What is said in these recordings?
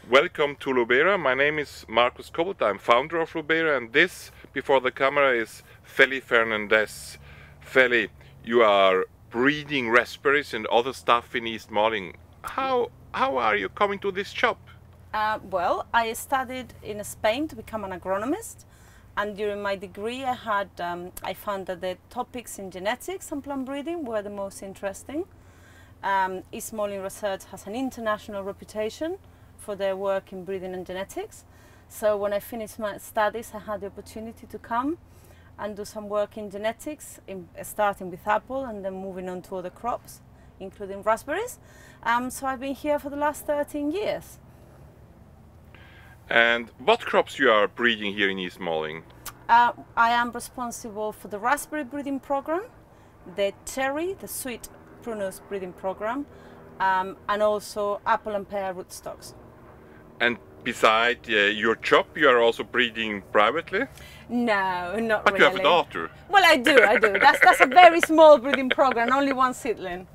Welcome to Lubera. My name is Markus Kobelt. I'm founder of Lubera, and this, before the camera, is Feli Fernandez. Feli, you are breeding raspberries and other stuff in East Malling. How are you coming to this job? Well, I studied in Spain to become an agronomist, and during my degree I found that the topics in genetics and plant breeding were the most interesting. East Malling Research has an international reputation for their work in breeding and genetics. So when I finished my studies, I had the opportunity to come and do some work in genetics, starting with apple and then moving on to other crops, including raspberries. So I've been here for the last 13 years. And what crops you are breeding here in East Malling? I am responsible for the raspberry breeding program, the cherry, the sweet prunus breeding program, and also apple and pear rootstocks. And beside your job, you are also breeding privately? No, not but really. But you have a daughter. Well, I do. That's a very small breeding program, only one seedling.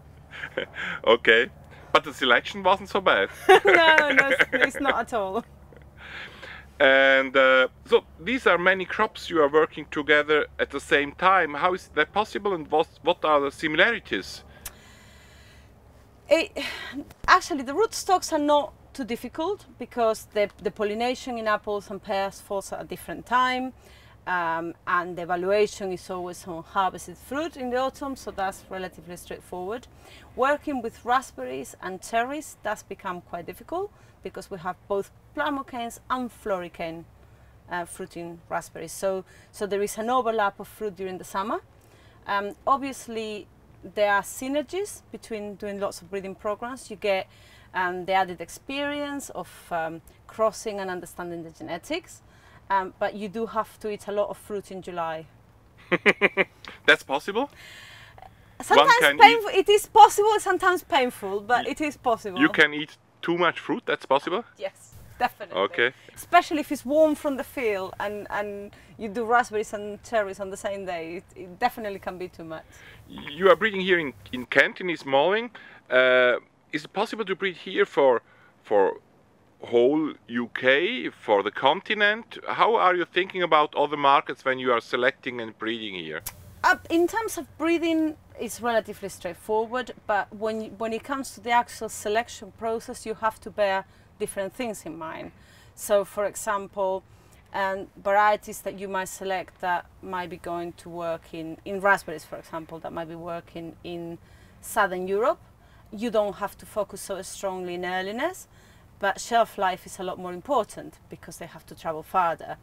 Okay, but the selection wasn't so bad. No, it's not at all. And so these are many crops you are working together at the same time. How is that possible, and what are the similarities? Actually, the rootstocks are not too difficult because the pollination in apples and pears falls at a different time, and the evaluation is always on harvested fruit in the autumn, so that's relatively straightforward. Working with raspberries and cherries does become quite difficult because we have both plumocanes and floricane fruiting raspberries, so there is an overlap of fruit during the summer. Obviously there are synergies between doing lots of breeding programs. You get the added experience of crossing and understanding the genetics, but you do have to eat a lot of fruit in July. That's possible? Sometimes painful. It is possible, sometimes painful, but it is possible. You can eat too much fruit, that's possible? Yes, definitely. Okay. Especially if it's warm from the field and you do raspberries and cherries on the same day, it definitely can be too much. You are breeding here in Kent, in East Malling. Is it possible to breed here for whole UK, for the continent? How are you thinking about other markets when you are selecting and breeding here? In terms of breeding, it's relatively straightforward, but when it comes to the actual selection process, you have to bear different things in mind. So, for example, varieties that you might select that might be going to work in raspberries, for example, that might be working in Southern Europe, you don't have to focus so strongly in earliness, but shelf life is a lot more important because they have to travel farther.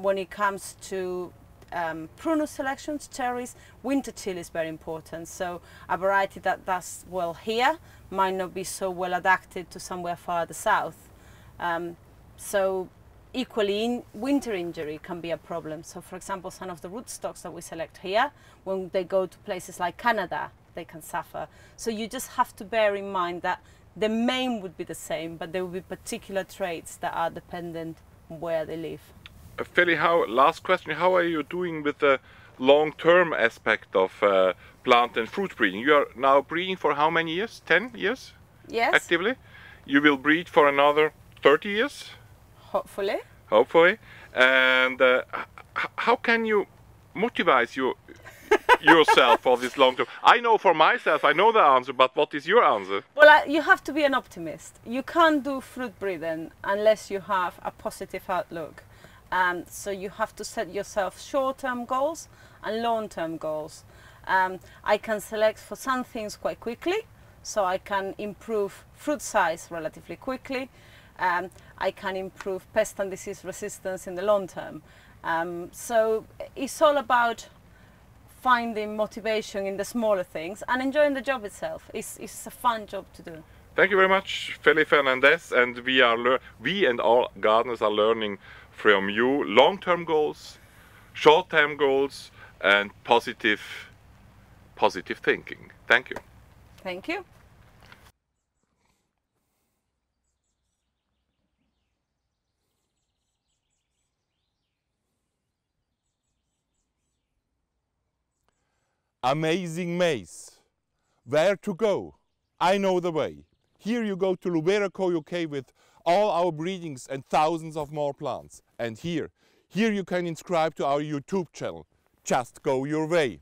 When it comes to prunus selections, cherries, winter chill is very important. So a variety that does well here might not be so well adapted to somewhere farther south. So equally, winter injury can be a problem. So for example, some of the rootstocks that we select here, when they go to places like Canada, they can suffer. So you just have to bear in mind that the main would be the same, but there will be particular traits that are dependent on where they live. Feli, last question, how are you doing with the long-term aspect of plant and fruit breeding? You are now breeding for how many years? 10 years? Yes. Actively? You will breed for another 30 years? Hopefully. Hopefully. And how can you motivate yourself for this long term? I know for myself, I know the answer, but what is your answer? Well, you have to be an optimist. You can't do fruit breeding unless you have a positive outlook. So you have to set yourself short-term goals and long-term goals. I can select for some things quite quickly, so I can improve fruit size relatively quickly. I can improve pest and disease resistance in the long term. So it's all about finding motivation in the smaller things and enjoying the job itself. It's a fun job to do. Thank you very much, Feli Fernandez, and we and all gardeners are learning from you long-term goals, short-term goals, and positive thinking. Thank you. Thank you. Amazing maze. Where to go? I know the way. Here you go to Lubera UK with all our breedings and thousands of more plants. And here you can subscribe to our YouTube channel. Just go your way.